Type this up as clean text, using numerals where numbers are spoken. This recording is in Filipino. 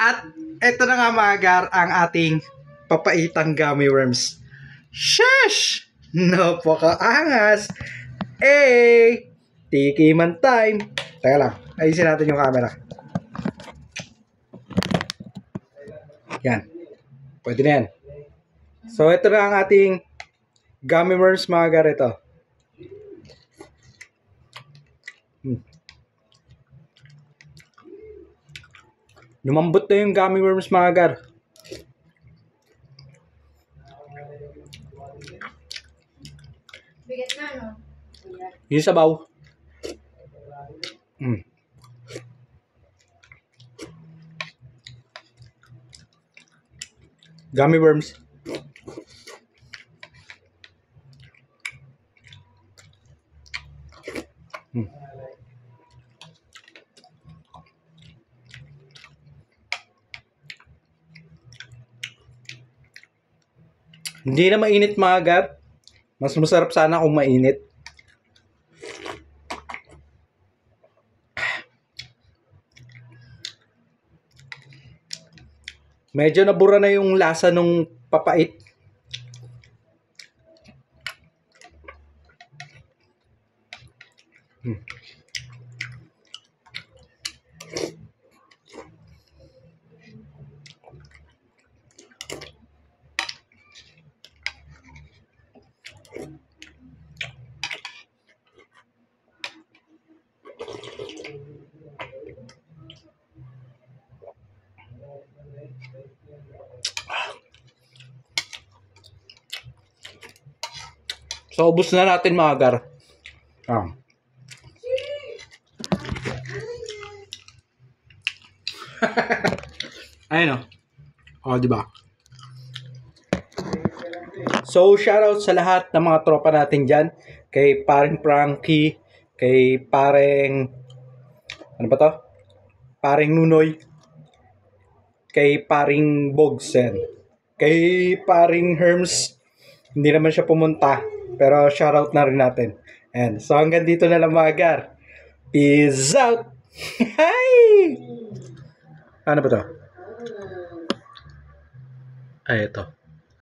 At eto na nga mga gar, ang ating papaitang gummy worms. Shush! Napakaangas! Tikiman time! Teka lang, ayusin natin yung camera. Yan. Pwede na yan. So, ito na ang ating gummy worms mga gar, ito. Lumambot na yung gummy worms mga gar. Bigat na, no? Yung sabaw. Gummy worms. Hindi na mainit mga gar. Mas masarap sana kung mainit. Medyo nabura na yung lasa nung papait. So, ubos na natin mga gar. Ayun o. O, diba? So, shoutout sa lahat ng mga tropa natin dyan. Kay paring Frankie, kay paring, ano ba to? Paring Nunoy, kay paring Bogsen, kay paring Herms. Hindi naman siya pumunta, pero shoutout na rin natin. And so hanggang dito na lang mga gar. Peace out! Hi! Ano ba to? Ay, ito.